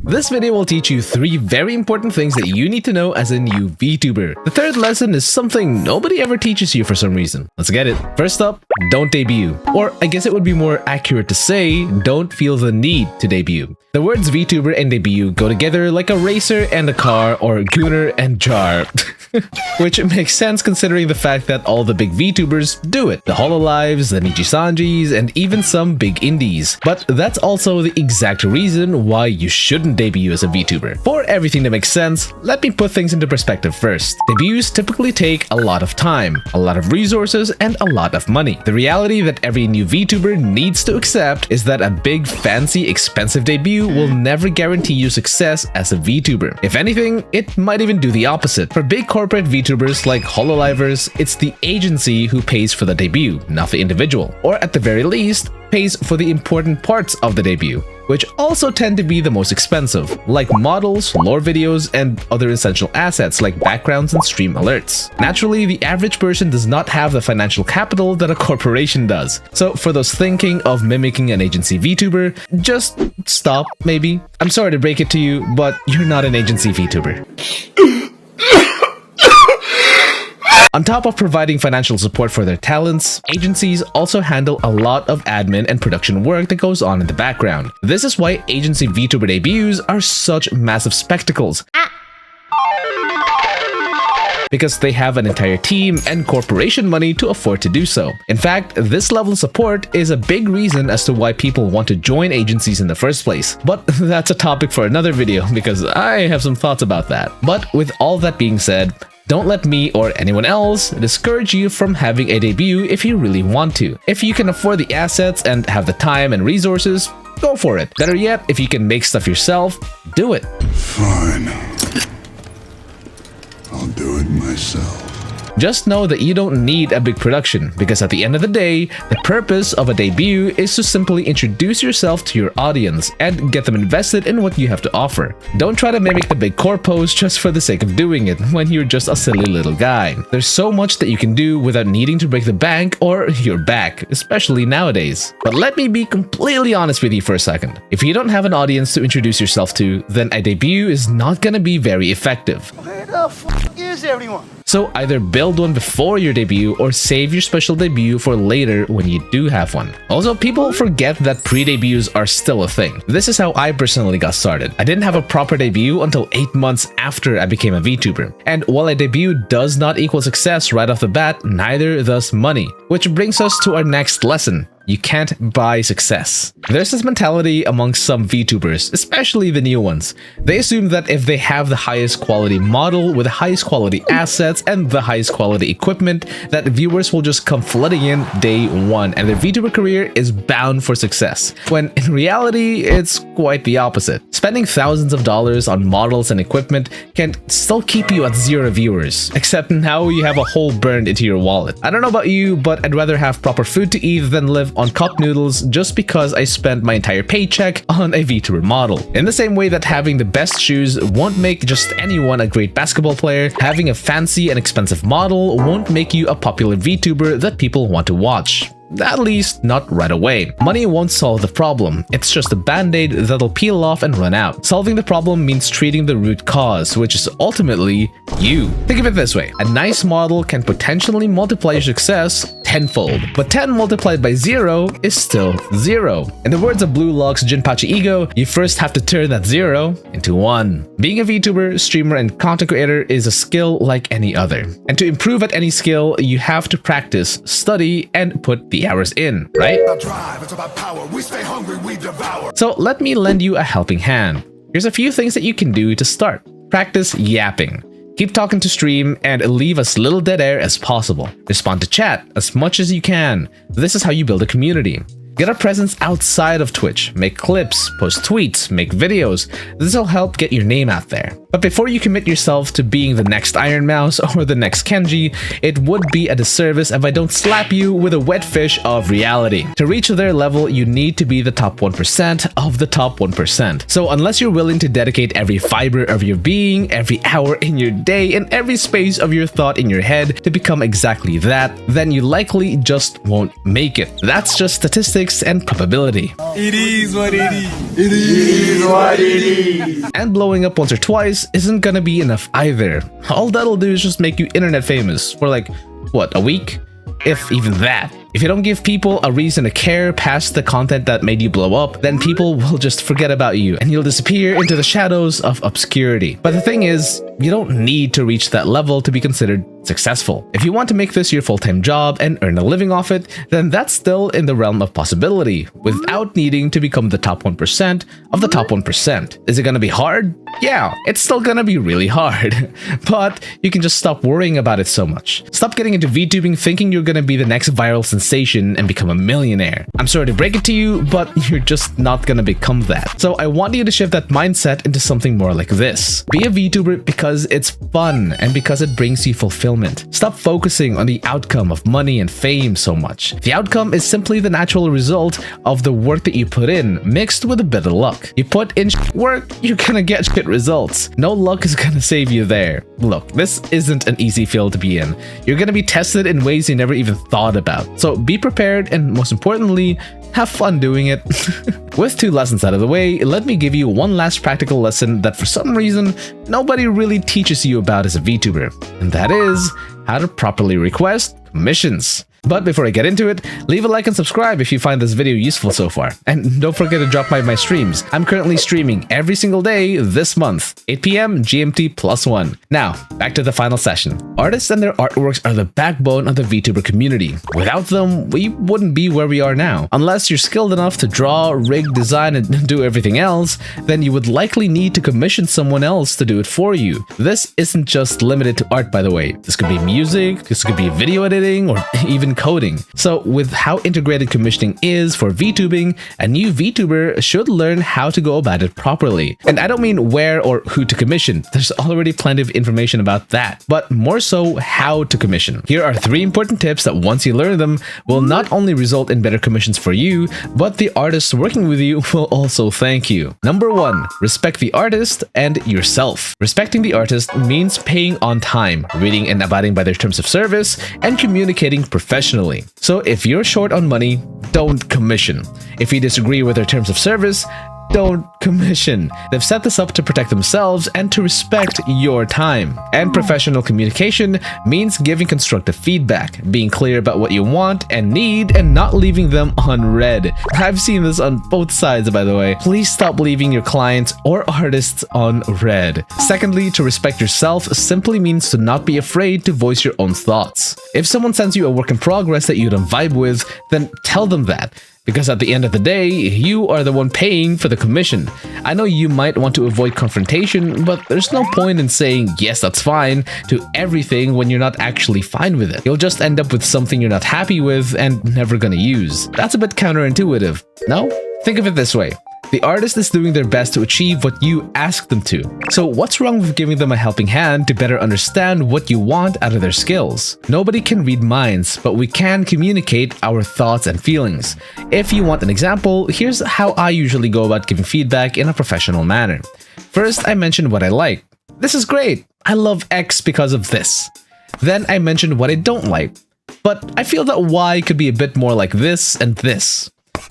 This video will teach you 3 very important things that you need to know as a new VTuber. The third lesson is something nobody ever teaches you for some reason. Let's get it. First up, don't debut. Or I guess it would be more accurate to say, don't feel the need to debut. The words VTuber and debut go together like a racer and a car, or gooner and jar. Which makes sense considering the fact that all the big VTubers do it. The Hololives, the Nijisanjis, and even some big indies. But that's also the exact reason why you shouldn't debut as a VTuber. For everything to make sense, let me put things into perspective first. Debuts typically take a lot of time, a lot of resources, and a lot of money. The reality that every new VTuber needs to accept is that a big, fancy, expensive debut will never guarantee you success as a VTuber. If anything, it might even do the opposite. For big corporate VTubers like Hololivers, it's the agency who pays for the debut, not the individual. Or at the very least, pays for the important parts of the debut, which also tend to be the most expensive, like models, lore videos, and other essential assets like backgrounds and stream alerts. Naturally, the average person does not have the financial capital that a corporation does. So for those thinking of mimicking an agency VTuber, just stop, maybe. I'm sorry to break it to you, but you're not an agency VTuber. On top of providing financial support for their talents, agencies also handle a lot of admin and production work that goes on in the background. This is why agency VTuber debuts are such massive spectacles. Because they have an entire team and corporation money to afford to do so. In fact, this level of support is a big reason as to why people want to join agencies in the first place. But that's a topic for another video because I have some thoughts about that. But with all that being said, don't let me or anyone else discourage you from having a debut if you really want to. If you can afford the assets and have the time and resources, go for it. Better yet, if you can make stuff yourself, do it. Fine. I'll do it myself. Just know that you don't need a big production, because at the end of the day, the purpose of a debut is to simply introduce yourself to your audience and get them invested in what you have to offer. Don't try to mimic the big corpos just for the sake of doing it when you're just a silly little guy. There's so much that you can do without needing to break the bank or your back, especially nowadays. But let me be completely honest with you for a second. If you don't have an audience to introduce yourself to, then a debut is not gonna be very effective. Where the f is everyone? So either build one before your debut or save your special debut for later when you do have one. Also, people forget that pre-debuts are still a thing. This is how I personally got started. I didn't have a proper debut until 8 months after I became a VTuber. And while a debut does not equal success right off the bat, neither does money. Which brings us to our next lesson. You can't buy success. There's this mentality amongst some VTubers, especially the new ones. They assume that if they have the highest quality model with the highest quality assets and the highest quality equipment, that viewers will just come flooding in day one and their VTuber career is bound for success. When in reality, it's quite the opposite. Spending thousands of dollars on models and equipment can still keep you at 0 viewers, except now you have a hole burned into your wallet. I don't know about you, but I'd rather have proper food to eat than live on cup noodles just because I spent my entire paycheck on a VTuber model. In the same way that having the best shoes won't make just anyone a great basketball player, having a fancy and expensive model won't make you a popular VTuber that people want to watch. At least, not right away. Money won't solve the problem. It's just a band-aid that'll peel off and run out. Solving the problem means treating the root cause, which is ultimately you. Think of it this way. A nice model can potentially multiply your success tenfold, but 10 multiplied by 0 is still 0. In the words of Blue Lock's Jinpachi Ego, you first have to turn that 0 into 1. Being a VTuber, streamer, and content creator is a skill like any other. And to improve at any skill, you have to practice, study, and put the hours in, right? It's about power. We stay hungry, we devour. So let me lend you a helping hand. Here's a few things that you can do to start. Practice yapping. Keep talking to stream and leave as little dead air as possible. Respond to chat as much as you can. This is how you build a community. Get a presence outside of Twitch. Make clips, post tweets, make videos. This will help get your name out there. But before you commit yourself to being the next Iron Mouse or the next Kenji, it would be a disservice if I don't slap you with a wet fish of reality. To reach their level, you need to be the top 1% of the top 1%. So unless you're willing to dedicate every fiber of your being, every hour in your day, and every space of your thought in your head to become exactly that, then you likely just won't make it. That's just statistics statistics and probability. It is what it is. It is what it is. And blowing up once or twice isn't gonna be enough either. All that'll do is just make you internet famous for like, what, a week? If even that. If you don't give people a reason to care past the content that made you blow up, then people will just forget about you and you'll disappear into the shadows of obscurity. But the thing is, you don't need to reach that level to be considered successful. If you want to make this your full-time job and earn a living off it, then that's still in the realm of possibility, without needing to become the top 1% of the top 1%. Is it gonna be hard? Yeah, it's still gonna be really hard. But you can just stop worrying about it so much. Stop getting into VTubing thinking you're gonna be the next viral sensation and become a millionaire. I'm sorry to break it to you, but you're just not gonna become that. So I want you to shift that mindset into something more like this. Be a VTuber because it's fun and because it brings you fulfillment. Stop focusing on the outcome of money and fame so much. The outcome is simply the natural result of the work that you put in, mixed with a bit of luck. You put in work, you're gonna get shit results. No luck is gonna save you there. Look, this isn't an easy field to be in. You're gonna be tested in ways you never even thought about. So be prepared and most importantly, have fun doing it. With 2 lessons out of the way, let me give you one last practical lesson that for some reason nobody really teaches you about as a VTuber, and that is how to properly request commissions. But before I get into it, leave a like and subscribe if you find this video useful so far. And don't forget to drop by my streams. I'm currently streaming every single day this month, 8 PM GMT +1. Now, back to the final session. Artists and their artworks are the backbone of the VTuber community. Without them, we wouldn't be where we are now. Unless you're skilled enough to draw, rig, design, and do everything else, then you would likely need to commission someone else to do it for you. This isn't just limited to art, by the way. This could be music, this could be video editing, or even coding. So with how integrated commissioning is for VTubing, a new VTuber should learn how to go about it properly. And I don't mean where or who to commission. There's already plenty of information about that, but more so how to commission. Here are 3 important tips that once you learn them will not only result in better commissions for you, but the artists working with you will also thank you. Number 1, respect the artist and yourself. Respecting the artist means paying on time, reading and abiding by their terms of service, and communicating professionally. So if you're short on money, don't commission. If you disagree with their terms of service, don't commission. They've set this up to protect themselves and to respect your time. And professional communication means giving constructive feedback, being clear about what you want and need, and not leaving them unread. I've seen this on both sides, by the way. Please stop leaving your clients or artists unread. Secondly, to respect yourself simply means to not be afraid to voice your own thoughts. If someone sends you a work in progress that you don't vibe with, then tell them that. Because at the end of the day, you are the one paying for the commission. I know you might want to avoid confrontation, but there's no point in saying, yes, that's fine, to everything when you're not actually fine with it. You'll just end up with something you're not happy with and never gonna use. That's a bit counterintuitive, no? Think of it this way. The artist is doing their best to achieve what you ask them to. So what's wrong with giving them a helping hand to better understand what you want out of their skills? Nobody can read minds, but we can communicate our thoughts and feelings. If you want an example, here's how I usually go about giving feedback in a professional manner. First, I mention what I like. This is great. I love X because of this. Then I mention what I don't like. But I feel that Y could be a bit more like this and this.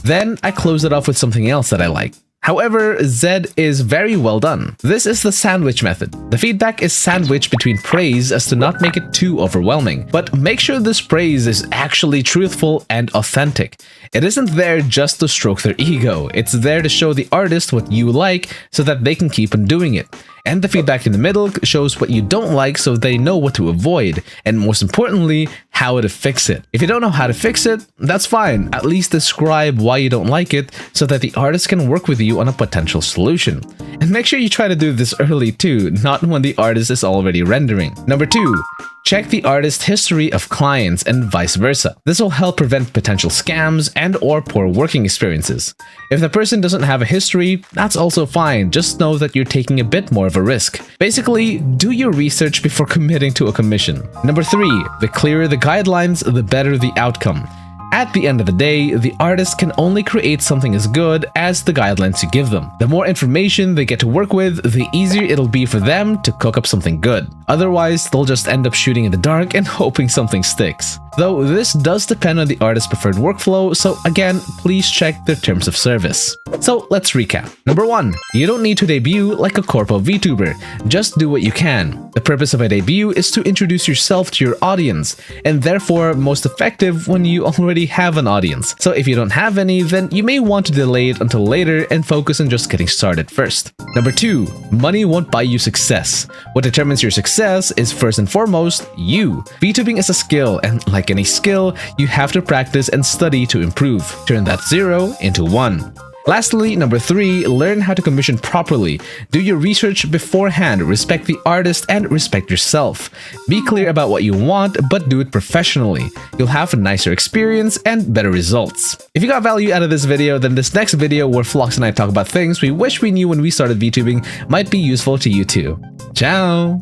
Then I close it off with something else that I like. However, Z is very well done. This is the sandwich method. The feedback is sandwiched between praise as to not make it too overwhelming, but make sure this praise is actually truthful and authentic. It isn't there just to stroke their ego. It's there to show the artist what you like so that they can keep on doing it. And the feedback in the middle shows what you don't like so they know what to avoid, and most importantly, how to fix it. If you don't know how to fix it, that's fine. At least describe why you don't like it so that the artist can work with you on a potential solution. And make sure you try to do this early too, not when the artist is already rendering. Number 2. Check the artist's history of clients and vice versa. This will help prevent potential scams and or poor working experiences. If the person doesn't have a history, that's also fine. Just know that you're taking a bit more of a risk. Basically, do your research before committing to a commission. Number 3, the clearer the guidelines, the better the outcome. At the end of the day, the artist can only create something as good as the guidelines you give them. The more information they get to work with, the easier it'll be for them to cook up something good. Otherwise, they'll just end up shooting in the dark and hoping something sticks. though this does depend on the artist's preferred workflow, so again, please check their terms of service. So let's recap. Number 1, you don't need to debut like a corpo VTuber, just do what you can. The purpose of a debut is to introduce yourself to your audience, and therefore most effective when you already have an audience. So if you don't have any, then you may want to delay it until later and focus on just getting started first. Number 2, money won't buy you success. What determines your success is first and foremost you. VTubing is a skill, and like any skill, you have to practice and study to improve. Turn that 0 into 1. Lastly, number 3, learn how to commission properly. Do your research beforehand, respect the artist, and respect yourself. Be clear about what you want, but do it professionally. You'll have a nicer experience and better results. If you got value out of this video, then this next video where Phlox and I talk about things we wish we knew when we started VTubing might be useful to you too. Ciao!